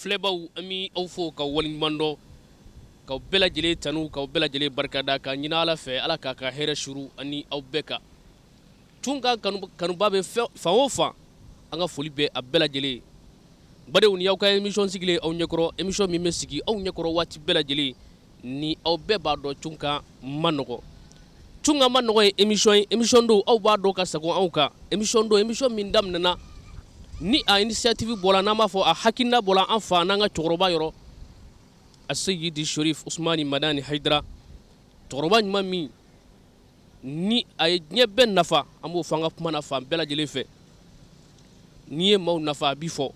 filɛbaw an bɛ aw fo ka waleɲuman dɔn k'aw bɛɛ lajɛlen tanu k'aw bɛɛ lajɛlen barikada ka ɲini Ala fɛ Ala k'a ka hɛrɛ suru ani aw bɛɛ kan tun ka kanuba bɛ fan o fan an ka foli bɛ a bɛɛ lajɛlen badenw ni aw ka émission sigilen aw ɲɛkɔrɔ émission min bɛ sigi aw ɲɛkɔrɔ waati bɛɛ lajɛlen ni aw bɛɛ b'a dɔn tun ka ma nɔgɔ tun ka ma nɔgɔ ye émission don aw b'a dɔn ka sago anw kan émission don émission min daminɛna ni a initiative bɔra n'an b'a fɔ a hakilina bɔra an fa n'an ka cɛkɔrɔba yɔrɔ a Seyidi Sherif Usmani Madani Haidara cɛkɔrɔba ɲuman min ni a ye diɲɛ bɛɛ nafa an b'o fɔ an ka kuma na fan bɛɛ lajɛlen fɛ n'i ye maaw nafa a bi fɔ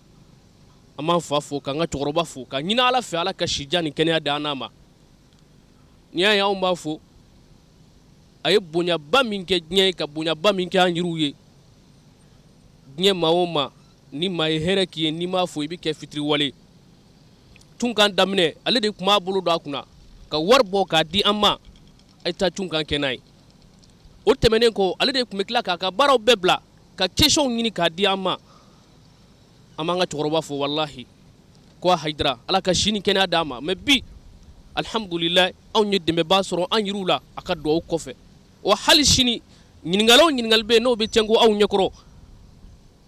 an b'an fa fo k'an ka cɛkɔrɔba fo ka ɲini Ala fɛ Ala ka sijan ni kɛnɛya d'an n'a ma n'i y'a ye anw b'a fo a ye bonyaba min kɛ diɲɛ ye ka bonyaba min kɛ an yiriw ye diɲɛ maa o maa ni maa ye hɛrɛ k'i ye n'i m'a fo i bɛ kɛ fitiriwale tun kan daminɛ ale de tun b'a bolo don a kunna ka wari bɔ k'a di an ma a ye taa tun kan kɛ n'a ye o tɛmɛnen kɔ ale de tun bɛ tila k'a ka baaraw bɛɛ bila ka questionw ɲini k'a di an ma an b'an ka cɛkɔrɔba fo walahi ko a Haidara Ala ka si ni kɛnɛya d'an ma mais bi alhamdulilayi anw ye dɛmɛbaa sɔrɔ an yiriw la a ka duwawu kɔfɛ wa hali sini ɲininkali o ɲininkali bɛ yen n'o bɛ cɛnko aw ɲɛkɔrɔ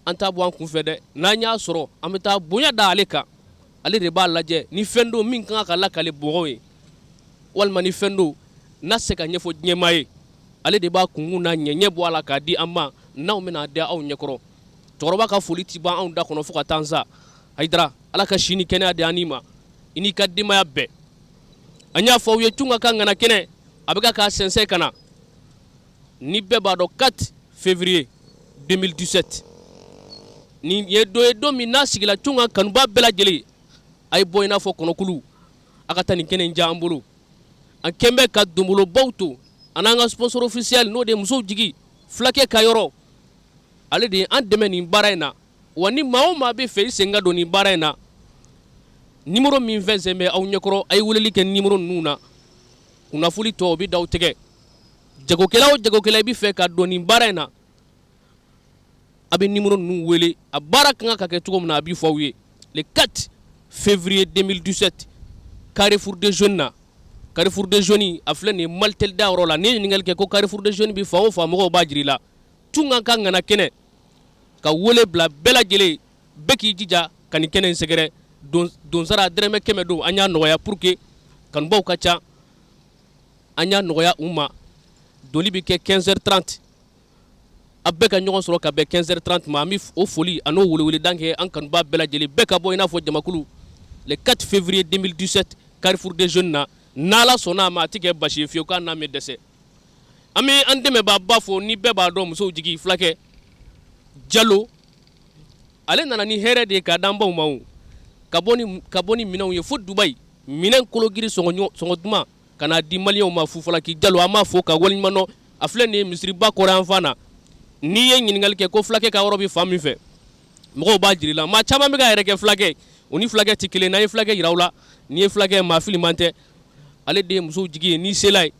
an t'a bɔ an kunfɛ dɛ n'an y'a sɔrɔ an bɛ taa bonya da ale kan ale de b'a lajɛ ni fɛn don min kan ka lakale bɔgɔw ye walima ni fɛn don n'a se ka ɲɛfɔ diɲɛmaa ye ale de b'a kunkun n'a ɲɛɲɛ bɔ a la k'a di an ma n'anw bɛna di aw ɲɛkɔrɔ cɛkɔrɔba ka foli ti ban anw da kɔnɔ fo ka taa an sa Haidara Ala ka si ni kɛnɛya di an n'i ma i n'i ka denbaya bɛɛ an y'a fɔ aw ye tun ka kan ŋana kɛnɛ a bɛ k'a sɛnsɛn ka na ni bɛɛ b'a dɔn 4 février 2017 ni ye don ye don min n'a sigila tun ka kanuba bɛɛ lajɛlen a ye bɔ i n'a fɔ kɔnɔkulu a ka taa nin kɛnɛ in diya an bolo an kɛn bɛ ka donbolobaw to a n'an ka sponsor officiel n'o de ye musow jigi fulakɛ ka yɔrɔ ale de ye an dɛmɛ nin baara in na wa ni maa o maa bɛ fɛ i sen ka don nin baara in na numéro min fɛnsɛn bɛ aw ɲɛkɔrɔ a ye weleli kɛ numéro ninnu na kunnafoni tɔ o bɛ d'aw tɛgɛ jagokɛla o jagokɛla i bɛ fɛ ka don nin baara in na a bɛ numéro ninnu wele a baara kan ka kɛ cogo min na a bɛ fɔ aw ye le 4 février 2017 Carrefour des Jeunes na Carrefour des Jeunes a filɛ nin ye Malitel da yɔrɔ la n'i ye ɲininkali kɛ ko Carrefour des Jeunes bɛ fan o fan mɔgɔw b'a jira i la tun ka kan ŋana kɛnɛ ka wele bila bɛɛ lajɛlen bɛɛ k'i jija ka nin kɛnɛ in sɛgɛrɛ donsara dɛrɛmɛ 100 don an y'a nɔgɔya pour que kanubaw ka ca an y'a nɔgɔya u ma doli bɛ kɛ 15h30 a bɛɛ ka ɲɔgɔn sɔrɔ ka bɛn 15h30 ma an bɛ o foli a n'o weleweledan kɛ an kanuba bɛɛ lajɛlen bɛɛ ka bɔ i n'a fɔ jamakulu le 4 février 2017 Carrefour des Jeunes na n'Ala sɔnna a ma a tɛ kɛ basi ye fiyewu k'a n'a mɛ dɛsɛ an bɛ an dɛmɛbaaba fo ni bɛɛ b'a dɔn musow jigi fulakɛ Jalo ale nana ni hɛrɛ de ye k'a d'an baw ma o ka bɔ ni minɛnw ye fo Dubaï minɛn kologiri sɔngɔ duman ka n'a di maliyɛnw ma Fufalaki Jalo an b'a fo ka waleɲuman dɔn a filɛ nin ye misiriba kɔrɔ yan fan na n'i ye ɲininkali kɛ ko fulakɛ ka yɔrɔ bɛ fan min fɛ mɔgɔw b'a jira i la maa caman bɛ ka yɛrɛ kɛ fulakɛ o ni fulakɛ tɛ kelen n'an ye fulakɛ yira aw la n'i ye fulakɛ maa filiman tɛ ale de ye musow jigi ye n'i sela ye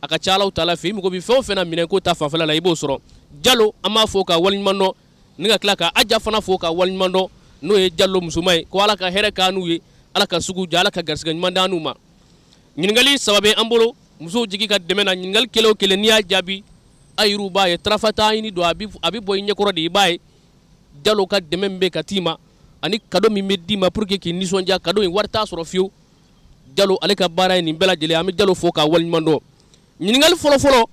a ka ca Alahu taala fɛ i mago bɛ fɛn o fɛn na minɛnko ta fanfɛla la i b'o sɔrɔ Jalo an b'a fo ka waleɲuman dɔn ni ka tila ka Aja fana fo ka waleɲuman dɔn n'o ye Jalo musoman ye ko Ala ka hɛrɛ k'an n'u ye Ala ka sugu diya Ala ka garisɛgɛ ɲuman d'an n'u ma ɲininkali saba bɛ an bolo musow jigi ka dɛmɛ na ɲininkali kelen o kelen n'i y'a jaabi a yiriw b'a ye tarafata ɲini don a bɛ bɔ i ɲɛkɔrɔ de i b'a ye Jalo ka dɛmɛ min bɛ ka t'i ma ani cadeau min bɛ d'i ma pour que k'i nisɔndiya cadeau in wari t'a sɔrɔ fiyewu Jalo ale ka baara ye nin bɛɛ lajɛlen an bɛ Jalo fo k'a waleɲuman dɔn ɲininkali fɔlɔfɔlɔ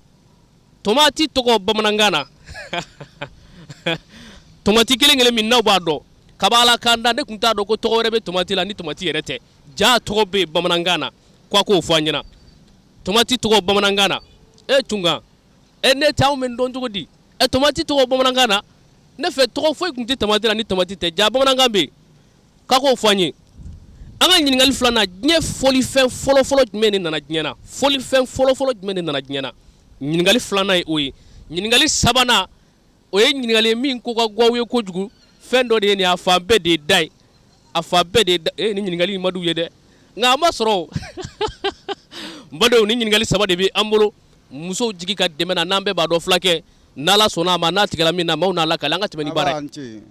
tomati tɔgɔ bamanankan na tomati kelen kelen min n'aw b'a dɔn kabala kan da ne tun t'a dɔn ko tɔgɔ wɛrɛ bɛ tomati la ni tomati yɛrɛ tɛ ja tɔgɔ bɛ bamanankan na k'a k'o fɔ an ɲɛna tomati tɔgɔ bamanankan na tunga ne tɛ anw bɛ dɔn cogo di tomati tɔgɔ bamanankan na ne fɛ tɔgɔ foyi tun tɛ tomati la ni tomati tɛ ja bamanankan bɛ yen k'a k'o fɔ an ye an ka ɲininkali filanan diɲɛ folifɛn fɔlɔfɔlɔ jumɛn de nana diɲɛ na folifɛn fɔlɔfɔlɔ jumɛn de nana diɲɛ na ɲininkali filanan ye o ye ɲininkali sabanan o ye ɲininkali ye min ko ka gwaw ye kojugu fɛn dɔ de ye nin a fan bɛɛ de ye da ye a fan bɛɛ de ye ni ɲininkali in ma d'u ye dɛ nka an ma sɔrɔ n badenw ni ɲininkali saba de bɛ an bolo musow jigi ka dɛmɛ na n'an bɛɛ b'a dɔn fulakɛ n'Ala sɔnna a ma n'a tigɛla min na maaw n'a lakale an ka tɛmɛ ni baara ye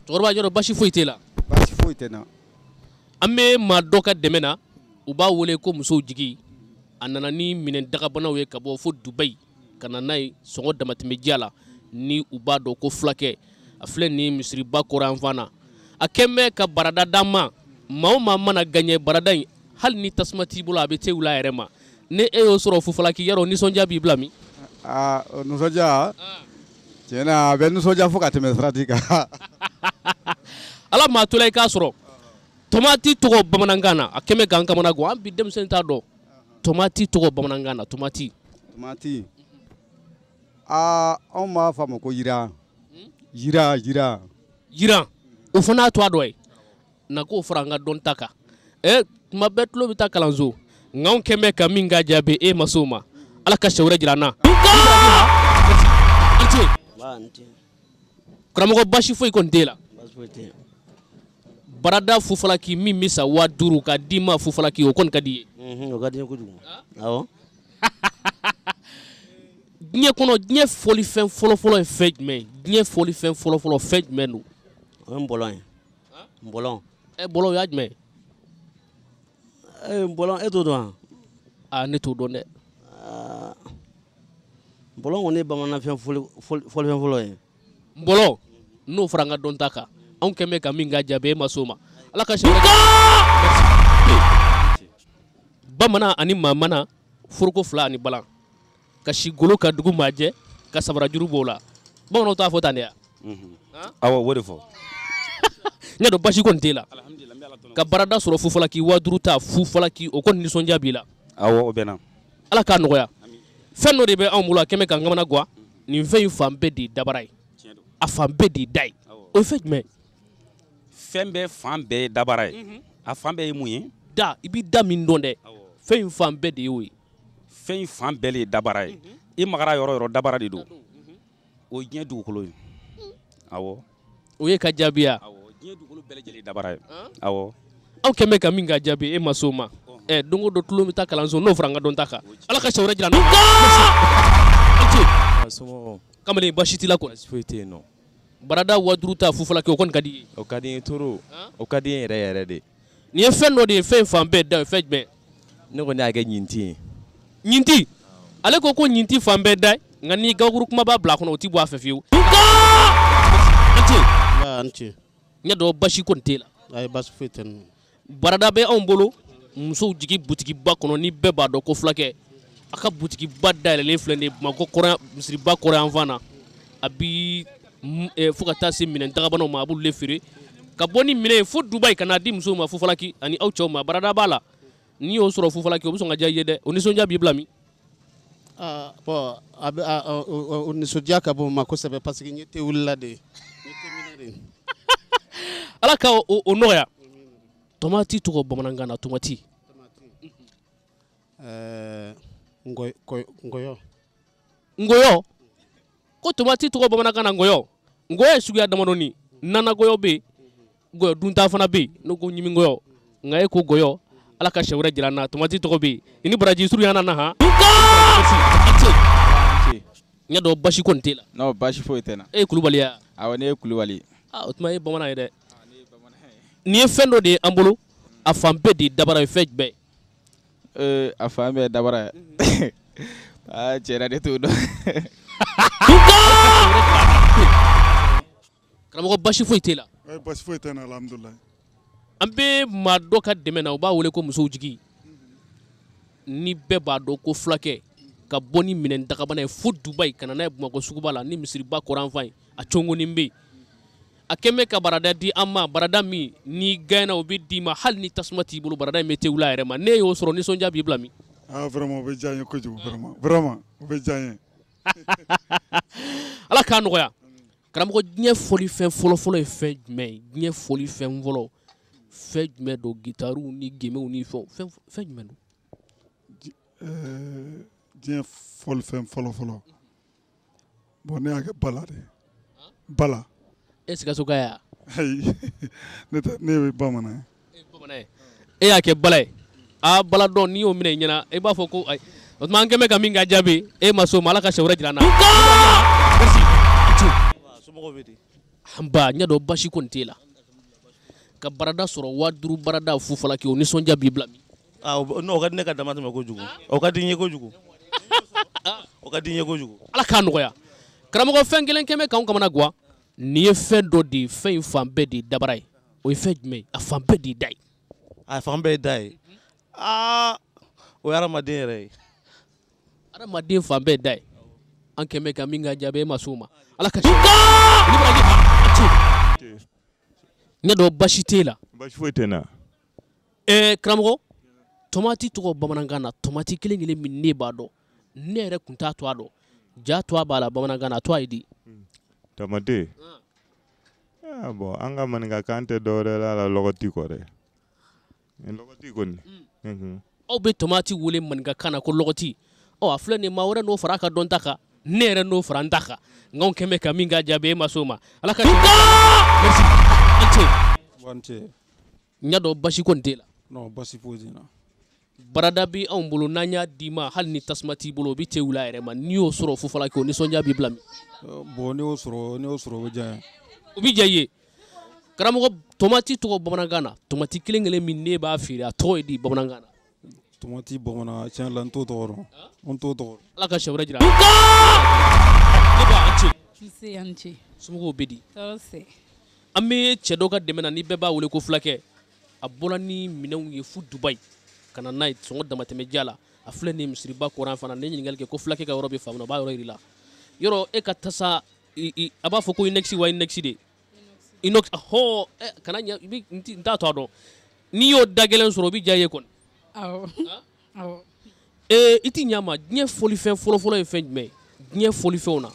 cɛkɔrɔba yɔrɔ basi foyi t'e la basi foyi tɛ n na an bɛ maa dɔ ka dɛmɛ na u b'a wele ko musow jigi a nana ni minɛn dagabanaw ye ka bɔ fo Dubayi ka na n'a ye sɔngɔ damatɛmɛdiya la ni u b'a dɔn ko fulakɛ a filɛ ni misiriba kɔrɔ an fan na a kɛn bɛ ka barada d'an ma maa o maa mana gaɲɛ barada in hali ni tasuma t'i bolo a bɛ te wula a yɛrɛ ma ni e y'o sɔrɔ Fufalaki yarɔ nisɔndiya b'i bila min nisɔndiya tiɲɛ na a bɛ nisɔndiya fo ka tɛmɛ sirati kan ala maa tola i k'a sɔrɔ tomati tɔgɔ bamanankan na a kɛn bɛ k'an kamana gan an bi denmisɛnnin t'a dɔn tomati tɔgɔ bamanankan na tomati anw b'a fɔ a ma ko yiran o fana y'a to a dɔ ye na k'o fara an ka dɔn ta kan tuma bɛɛ tulo bɛ taa kalanso nka anw kɛn bɛ ka min ka jaabi e ma se o ma ala ka sɛ wɛrɛ jira an na karamɔgɔ basi foyi kɔni t'e la barada Fufalaki min bɛ sa 5000 ka d'i ma Fufalaki o kɔni ka di ye o ka di n ye kojugu awɔ diɲɛ kɔnɔ diɲɛ folifɛn fɔlɔfɔlɔ ye fɛn jumɛn diɲɛ folifɛn fɔlɔfɔlɔ fɛn jumɛn don o ye nbɔlɔn ye nbɔlɔn bɔlɔ y'a jumɛn nbɔlɔn e t'o dɔn wa ne t'o dɔn dɛ nbɔlɔn kɔni ye bamananfɛn folifɛn fɔlɔ ye nbɔlɔ n'o fara an ka dɔn ta kan anw kɛn bɛ ka min ka jaabi e ma se o ma ala ka sɛ bamanan ani maamana foroko 2 ani balan ka si golo ka dugu maajɛ ka sabarajuru b'o la bamananw t'a fɔ tan de awɔ o de fɔ ɲɛ dɔn basi kɔni t'e la ka barada sɔrɔ Fufalaki 5000 ta Fufalaki o kɔni nisɔndiya b'i la awɔ o bɛ na ala k'a nɔgɔya fɛn dɔ de bɛ anw bolo a kɛn bɛ k'an kamana gan nin fɛn in fan bɛɛ de ye dabara ye a fan bɛɛ de ye da ye o ye fɛn jumɛn fɛn bɛɛ fan bɛɛ ye dabara ye a fan bɛɛ ye mun ye da i b'i da min dɔn dɛ fɛn in fan bɛɛ de ye o ye fɛn in fan bɛɛ de ye dabara ye i magara yɔrɔ yɔrɔ dabara de don o ye diɲɛ dugukolo ye awɔ o ye ka jaabiya diɲɛ dugukolo bɛɛ lajɛlen dabara ye awɔ anw kɛn bɛ ka min ka jaabi e ma se o ma don o don tulo bɛ taa kalanso n'o fara an ka dɔn ta kan ala ka sɛ wɛrɛ jira an na kamalen basi t'i la kɔni foyi tɛ yen nɔ barada 5000 ta Fufalaki o kɔni ka di ye o ka di n ye toro o ka di n ye yɛrɛ yɛrɛ de nin ye fɛn dɔ de ye fɛn fan bɛɛ da ye fɛn jumɛn ne kɔni y'a kɛ ɲinti ye ɲinti ale ko ɲinti fan bɛɛ da nka ni gabakuru kuma b'a bila a kɔnɔ o tɛ bɔ a fɛ fiyewu ɲɛ dɔn basi kɔni t'e la ayi basi foyi tɛ n barada bɛ anw bolo musow jigi butikiba kɔnɔ ni bɛɛ b'a dɔn ko fulakɛ a ka butikiba dayɛlɛlen filɛ nin ye Bamakɔ misiriba kɔrɔ yan fan na a bi fo ka taa se minɛn dagabanaw ma a b'olu de feere ka bɔ ni minɛn ye fo Dubayi ka n'a di musow ma Fufalaki ani aw cɛw ma barada b'a la n'i y'o sɔrɔ Fufalaki o bɛ sɔn ka diya i ye dɛ o nisɔndiya b'i bila min bon o nisɔndiya ka bon ma kosɛbɛ parce que n ye te wulila de ala ka o nɔgɔya tomati tɔgɔ bamanankan na tomati ngɔyɔ ko tomati tɔgɔ bamanankan na ngɔyɔ ye suguya damadɔni nana gɔyɔ bɛ yen gɔyɔ dunta fana bɛ yen n'o ko ɲimi ngɔyɔ nka e ko gɔyɔ ala ka sɛ wɛrɛ jira an na tomati tɔgɔ bɛ yen i ni baraji surunya na han ɲɛ dɔn basi kɔni t'e la non basi foyi tɛ n na e ye Kulubali ya awɔ ne ye Kulubali o tuma e ye bamanan ye dɛ nin ye fɛn dɔ de ye an bolo a fan bɛɛ de ye dabara ye fɛn jumɛn a fan bɛɛ ye dabara ye tiɲɛ na ne t'o dɔn karamɔgɔ basi foyi t'e la basi foyi tɛ n na alhamdulilayi an bɛ maa dɔ ka dɛmɛ na u b'a wele ko musow jigi ni bɛɛ b'a dɔn ko fulakɛ ka bɔ ni minɛn dagabana ye fo Dubayi ka na n'a ye Bamakɔ suguba la ni misiriba kɔrɔ an fan ye a cɔngonin bɛ yen a kɛn bɛ ka barada di an ma barada min n'i gagné o bɛ d'i ma hali ni tasuma t'i bolo barada in bɛ te wuli a yɛrɛ ma ne y'o sɔrɔ nisɔndiya b'i bila min vraiment o bɛ diya n ye kojugu vraiment o bɛ diya n ye ala k'a nɔgɔya karamɔgɔ diɲɛ folifɛn fɔlɔfɔlɔ ye fɛn jumɛn ye diɲɛ folifɛn fɔlɔ fɛn jumɛn don gitariw ni gemew ni fɛn jumɛn don diɲɛ folifɛn fɔlɔfɔlɔ bon ne y'a kɛ bala de bala e Sikaso ka ya ayi ne ye bamanan ye e y'a kɛ bala ye bala dɔn n'i y'o minɛ i ɲɛna i b'a fɔ ko ayi o tuma an kɛn bɛ ka min ka jaabi e ma s'o ma ala ka sɛ wɛrɛ jira an na somɔgɔw bɛ di anba ɲɛ dɔn basi kɔni t'e la ka barada sɔrɔ 5000 barada fu fɔla kɛ o nisɔndiya b'i bila min non o ka di ne ka dama tɛmɛ kojugu o ka di n ye kojugu o ka di n ye kojugu ala k'a nɔgɔya karamɔgɔ fɛn kelen kɛmɛ k'anw kamana guwa nin ye fɛn dɔ de ye fɛn in fan bɛɛ de ye dabara ye o ye fɛn jumɛn ye a fan bɛɛ de ye da ye a fan bɛɛ ye da ye o ye adamaden yɛrɛ ye adamaden fan bɛɛ ye da ye an kɛmɛ ka min ka jaabi e ma s'o ma ala ka ɲɛ dɔ basi t'e la basi foyi tɛ n na karamɔgɔ tomati tɔgɔ bamanankan na tomati kelen kelen min ne b'a dɔn ne yɛrɛ kun t'a to a dɔn ja to a b'a la bamanankan na a to a ye di tamate bon an ka maninkakan tɛ dɔwɛrɛ la lɔgɔti kɔ dɛ lɔgɔti kɔni aw bɛ tomati wele maninkakan na ko lɔgɔti a filɛ nin maa wɛrɛ n'o fara a ka dɔn ta kan ne yɛrɛ n'o fara n ta kan nka anw kɛmɛ ka min ka jaabi e ma s'o ma ala ka merci an ce ɲɛ dɔ basi kɔni t'e la non basi foyi tɛ n na barada bi anw bolo n'an y'a d'i ma hali ni tasuma t'i bolo o bi cɛ wula yɛrɛ ma n'i y'o sɔrɔ fufala kɛ o nisɔndiya b'i bila min bon n'i y'o sɔrɔ o bɛ diya n ye o bi diya i ye karamɔgɔ tomati tɔgɔ bamanankan na tomati kelen kelen min ne b'a feere a tɔgɔ ye di bamanankan na tomati bamanan tiɲɛ la n t'o tɔgɔ dɔn n t'o tɔgɔ ala ka sɛ wɛrɛ jira ne b'a an ce somɔgɔw bɛ di an bɛ cɛ dɔw ka dɛmɛ na ni bɛɛ b'a wele ko fulakɛ a bɔra ni minɛnw ye fu Dubayi ka na n'a ye sɔngɔ damatɛmɛdiya la a filɛ nin misiriba kɔrɔ fana ne ɲininkali kɛ ko fulakɛ ka yɔrɔ bɛ faamu na o b'a yɔrɔ yir'i la yɔrɔ e ka tasa a b'a fɔ ko inexi wa inexi de inox kana ɲɛ n t'a to a dɔn n'i y'o da gɛlɛn sɔrɔ o bɛ diya i ye kɔni awɔ i ti ɲɛ ma diɲɛ folifɛn fɔlɔfɔlɔ ye fɛn jumɛn ye diɲɛ folifɛnw na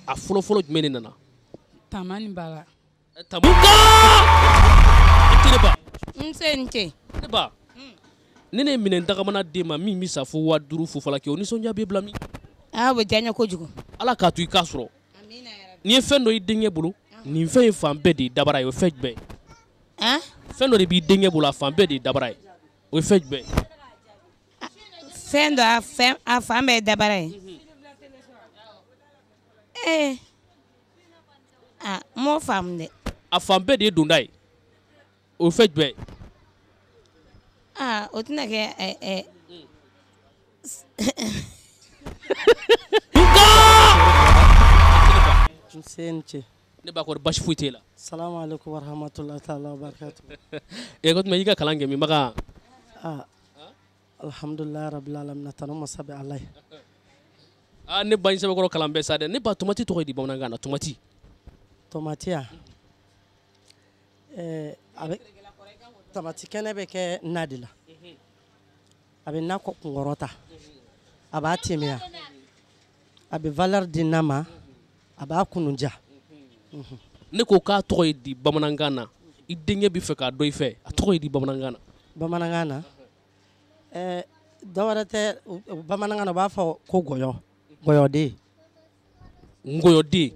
a fɔlɔfɔlɔ jumɛn de nana tamani bala tamu ne ba ne ba ne ne minɛn dagamana den ma min bɛ sa fo 5000 fufala kɛ o nisɔndiya b'i bila min o bɛ diya n ye kojugu ala k'a to i k'a sɔrɔ n'i ye fɛn dɔ i denkɛ bolo nin fɛn in fan bɛɛ de ye dabara ye o ye fɛn jumɛn ye fɛn dɔ de b'i denkɛ bolo a fan bɛɛ de ye dabara ye o ye fɛn jumɛn ye fɛn dɔ a fan bɛɛ ye dabara ye n m'o faamu dɛ a fan bɛɛ de ye donda ye o ye fɛn jumɛn ye o tɛna kɛ ne b'a kɔrɔ basi foyi t'e la salamu alaikum warahmatullahi ta'ala wabarakatuh ko tuma i ka kalan kɛ min baga alhamdulillah rabbil alamin tanu masabi allah ne ba in sɛbɛkɔrɔ kalan bɛɛ sa dɛ ne ba tomati tɔgɔ ye di bamanankan na tomati tomatiya a bɛ tamati kɛnɛ bɛ kɛ na de la a bɛ na kunkɔrɔta a b'a timiya a bɛ valeur di na ma a b'a kununja ne ko k'a tɔgɔ ye di bamanankan na i denkɛ bɛ fɛ k'a dɔn i fɛ a tɔgɔ ye di bamanankan na bamanankan na dɔwɛrɛ tɛ bamanankan na u b'a fɔ ko gɔyɔ gɔyɔden ngɔyɔden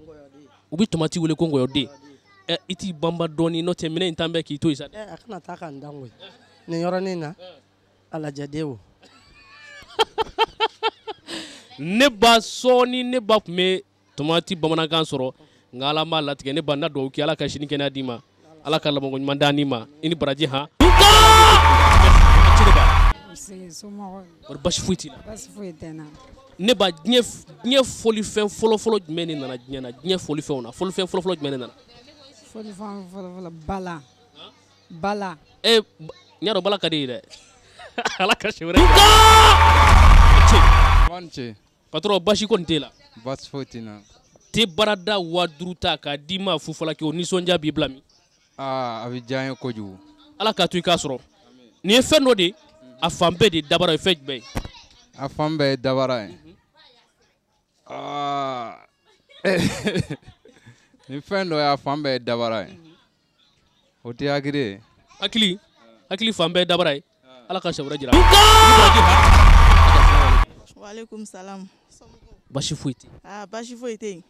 u bɛ tomati wele ko ngɔyɔden i t'i banba dɔɔnin n'o tɛ minɛ in tan bɛɛ k'i to yen sa dɛ a kana taa ka n dan koyi nin yɔrɔnin na a lajɛden o ne ba sɔɔni ne ba tun bɛ tomati bamanankan sɔrɔ nka ala m'a latigɛ ne ba na dɔw kɛ ala ka sini kɛnɛya d'i ma ala ka lamɔko ɲuman d'a ni ma i ni baraji han basi foyi t'i la ne ba diɲɛ folifɛn fɔlɔfɔlɔ jumɛn de nana diɲɛ na diɲɛ folifɛnw na folifɛn fɔlɔfɔlɔ jumɛn de nana folifɛn fɔlɔfɔlɔ bala n y'a dɔn bala ka di ye dɛ ala ka se wɛrɛ patron basi kɔni t'e la basi foyi t'i na te barada 5000 ta k'a d'i ma fufala kɛ o nisɔndiya b'i bila min a bɛ diya n ye kojugu ala k'a to i k'a sɔrɔ nin ye fɛn dɔ de a fan bɛɛ de dabara ye fɛn jumɛn ye a fan bɛɛ ye dabara ye ni fɛn dɔ ye a fan bɛɛ ye dabara ye o tɛ hakili ye hakili fan bɛɛ ye dabara ye ala ka sɛbɛrɛ jira waaleykum salam basi foyi tɛ basi foyi tɛ yen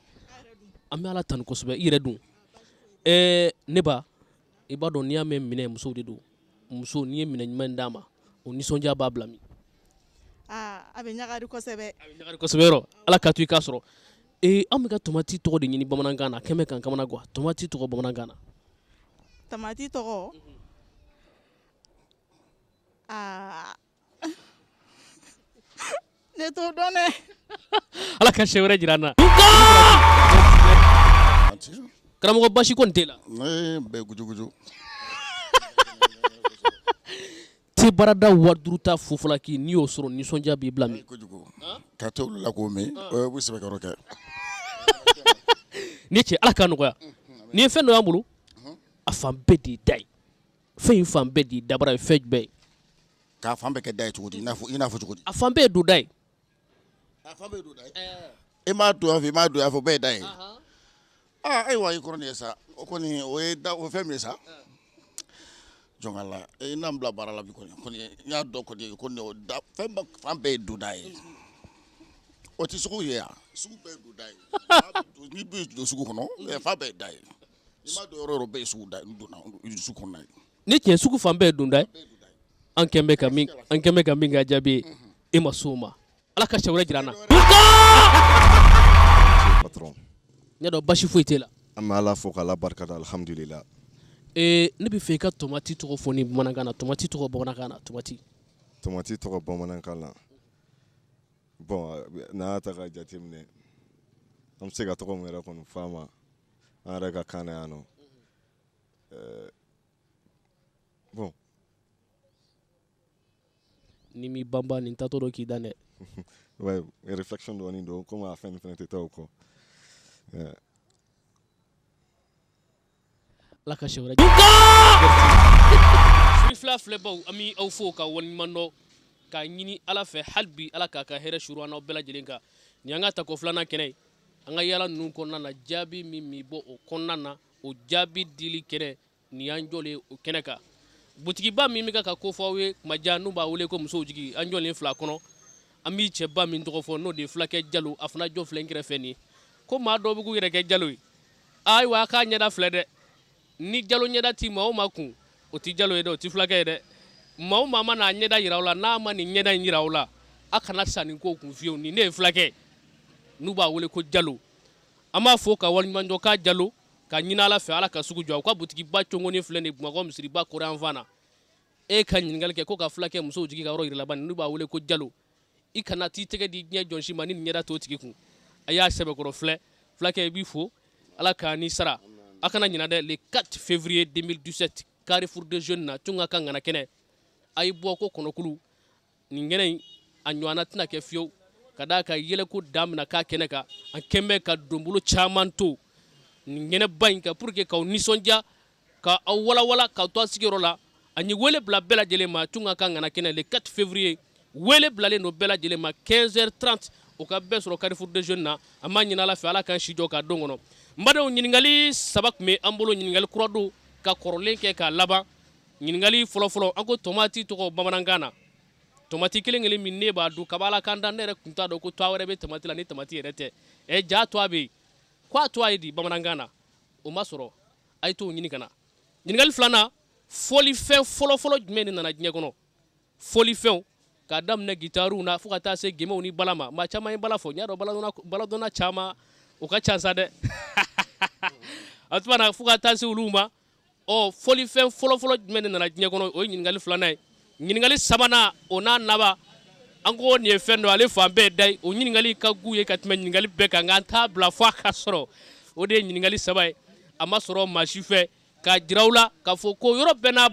an bɛ ala tanu kosɛbɛ i yɛrɛ dun ne ba i b'a dɔn n'i y'a mɛn minɛ musow de don muso n'i ye minɛ ɲuman d'a ma o nisɔndiya b'a bila min a bɛ ɲagari kosɛbɛ yɔrɔ ala k'a to i k'a sɔrɔ an bɛ ka tomati tɔgɔ de ɲini bamanankan na kɛmɛ kan kamana guwa tomati tɔgɔ bamanankan na tamati tɔgɔ ne t'o dɔn dɛ. Ala ka sɛ wɛrɛ jira an na. Karamɔgɔ basi kɔni t'e la. Bɛɛ gujuguju. Te barada wa 5 ta fofala k'i n'i y'o sɔrɔ nisɔndiya b'i bila min. Ka to olu la k'o mɛn o bɛ sɛbɛn kɔrɔ kɛ. Ni cɛ Ala ka nɔgɔya. Ni ye fɛn dɔ y'an bolo a fan bɛɛ de da ye. Fɛn in fan bɛɛ de dabara ye fɛn jumɛn ye. K'a fan bɛɛ kɛ da ye cogo di i n'a fɔ cogo di. A fan bɛɛ ye don da ye. A fan bɛɛ ye don da ye. I m'a don yan fɛ i m'a don yan fɛ bɛɛ ye da ye. Ayiwa i kɔrɔ nin ye sa o kɔni o ye fɛn min ye sa. Jɔn Ala i n'an bila baara la bi kɔni n y'a dɔn kɔni ko fɛn fan bɛɛ ye don da ye. O tɛ sugu ye yan sugu bɛɛ ye don da ye. N'i bɛ don sugu kɔnɔ fan bɛɛ ye da ye. I m'a dɔn yɔrɔ yɔrɔ bɛɛ ye sugu da ye sugu kɔnɔ ye. Ni tiɲɛ sugu fan bɛɛ ye don da ye. An kɛn bɛ ka min k'a jaabi ye e ma s'o ma. Ala ka sɛ wɛrɛ jira an na. Patron. N y'a dɔn basi foyi t'e la. An bɛ Ala fo k'Ala barikada alhamdulila. Ne bɛ fɛ i ka tomati tɔgɔ fɔ ni bamanankan na tomati tɔgɔ bamanankan na tomati. Tomati tɔgɔ bamanankan na. Bon n'a y'a ta k'a jateminɛ an bɛ se ka tɔgɔ min yɛrɛ kɔni f'a ma an yɛrɛ ka kan na yan nɔ. Bon. Ni m'i banban nin tatɔ dɔ k'i da dɛ. Ouais, réflexion dɔɔnin don komi a fɛn fɛnɛ tɛ taa o kɔ. Ala ka sɛ wɛrɛ. Fila filɛbaw an bɛ aw fo ka waleɲuman dɔn k'a ɲini Ala fɛ hali bi Ala k'a ka hɛrɛ suru an n'aw bɛɛ lajɛlen kan. Nin y'an ka tako filanan kɛnɛ ye. An ka yaala ninnu kɔnɔna na jaabi min bɛ bɔ o kɔnɔna na o jaabi dili kɛnɛ nin y'an jɔlen o kɛnɛ kan. Butikiba min bɛ ka ko fɔ aw ye kuma diya n'u b'a wele ko musow jigi an jɔlen fila kɔnɔ an bɛ cɛba min tɔgɔ fɔ n'o de ye Fulakɛ Jalo a fana jɔ filɛ n kɛrɛfɛ nin ye ko maa dɔw bɛ k'u yɛrɛ kɛ Jalo ye ayiwa a k'a ɲɛda filɛ dɛ ni Jalo ɲɛda ti maa o maa kun o ti Jalo ye dɛ o ti Fulakɛ ye dɛ maa o maa mana a ɲɛda yira aw la n'a ma nin ɲɛda in yira aw la a kana sa nin ko kun fiyewu nin ne ye Fulakɛ n'u b'a wele ko Jalo an b'a fɔ ka waleɲuman dɔn k'a Jalo ka ɲini Ala fɛ Ala ka sugu jɔ aw ka butikiba cɔngɔnnen filɛ nin ye Bamakɔ misiriba kɔrɔyanfan na e ka ɲininkali kɛ ko ka Fulakɛ musow jigi ka yɔrɔ yira laban n'u b'a wele ko Jalo i kana t'i tɛgɛ di diɲɛ jɔn si ma ni nin ɲɛda t'o tigi kun a y'a sɛbɛkɔrɔ filɛ Fulakɛ i b'i fo Ala k'a ni sara a kana ɲina dɛ le 4 février 2017 Carrefour des Jeunes na Tunga ka ŋana kɛnɛ a y'i bɔ ko kɔnɔkulu nin kɛnɛ in a ɲɔgɔnna tɛna kɛ fiyewu ka d'a kan yɛlɛko dan bɛna k'a kɛnɛ kan an kɛn bɛ ka donbolo caman to nin kɛnɛba in kan pour que k'aw nisɔndiya ka aw walawala k'aw to a sigiyɔrɔ la an ye wele bila bɛɛ lajɛlen ma Tunga ka ŋana kɛnɛ le 4 février wele bilalen don bɛɛ lajɛlen ma 15h30 o ka bɛɛ sɔrɔ Carrefour des Jeunes na an b'a ɲini Ala fɛ Ala k'an si jɔ k'a don kɔnɔ n badenw ɲininkali 3 tun bɛ an bolo ɲininkali kura don ka kɔrɔlen kɛ k'a laban ɲininkali fɔlɔfɔlɔ an ko tomati tɔgɔ bamanankan na tomati kelen kelen min ne b'a dun kaba Ala kan da ne yɛrɛ tun t'a dɔn ko toa wɛrɛ bɛ tomati la ni tomati yɛrɛ tɛ jaa toa bɛ yen ko a toa ye di bamanankan na o ma sɔrɔ a ye t'o ɲini ka na ɲininkali filanan fɔlifɛn fɔlɔfɔlɔ jumɛn de nana diɲɛ kɔnɔ fɔlifɛnw k'a daminɛ gitariw na fo ka taa se gemew ni bala ma maa caman ye bala fɔ n y'a dɔn baladonna caman o ka ca sa dɛ a tuma na fo ka taa se olu ma fɔlifɛn fɔlɔfɔlɔ jumɛn de nana diɲɛ kɔnɔ o ye ɲininkali filanan ye ɲininkali sabanan o n'a laban an ko nin ye fɛn dɔ ale fan bɛɛ da ye o ɲininkali ka gu ye ka tɛmɛ ɲininkali bɛɛ kan nka an t'a bila fo a ka sɔrɔ o de ye ɲininkali 3 ye a ma sɔrɔ maa si fɛ k'a jira aw la k'a fɔ ko yɔrɔ bɛɛ n'a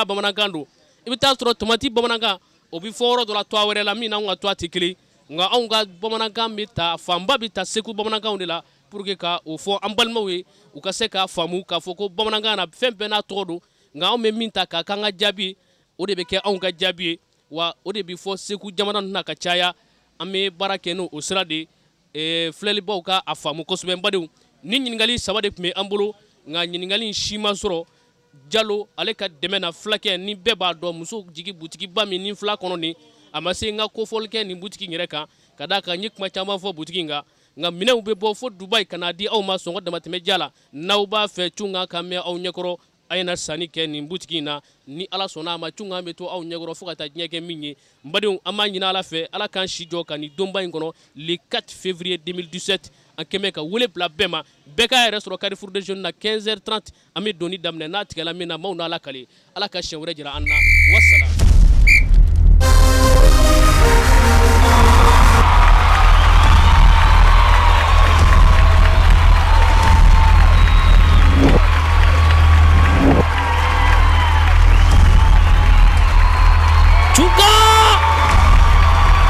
bamanankan don i bɛ taa sɔrɔ tomati bamanankan o bɛ fɔ yɔrɔ dɔ la toa wɛrɛ la min n'anw ka toa tɛ kelen nka anw ka bamanankan bɛ ta fanba bɛ ta Segu bamanankanw de la pour que ka o fɔ an balimaw ye u ka se k'a faamu k'a fɔ ko bamanankan na fɛn bɛɛ n'a tɔgɔ don nka anw bɛ min ta k'a k'an ka jaabi o de bɛ kɛ anw ka jaabi ye wa o de bɛ fɔ Segu jamana ninnu na ka caya an bɛ baara kɛ n'o sira de ye filɛlibaw ka a faamu kosɛbɛ n badenw ni ɲininkali 3 de tun bɛ an bolo nka ɲininkali in si ma sɔrɔ Jalo ale ka dɛmɛ na Fulakɛ ni bɛɛ b'a dɔn muso jigi butikiba min ni fila kɔnɔ nin a ma se n ka kofɔli kɛ nin butiki in yɛrɛ kan ka d'a kan n ye kuma caman fɔ butiki in kan nka minɛnw bɛ bɔ fo Dubayi ka n'a di aw ma sɔngɔ damatɛmɛ ja la n'aw b'a fɛ Tunga ka mɛn aw ɲɛkɔrɔ a ye na sanni kɛ nin butigi in na ni ala sɔnna a ma cunga an bɛ to aw ɲɛkɔrɔ fo ka taa diɲɛ kɛ min ye n badenw an b'a ɲini ala fɛ ala k'an si jɔ ka nin donba in kɔnɔ le 4 février 2017 an kɛmɛ ka wele bila bɛɛ ma bɛɛ k'a yɛrɛ sɔrɔ Carrefour des Jeunes na 15h30 an bɛ doni daminɛ n'a tigɛla min na maaw n'ala kale ala ka siɲɛ wɛrɛ jira an na wassalam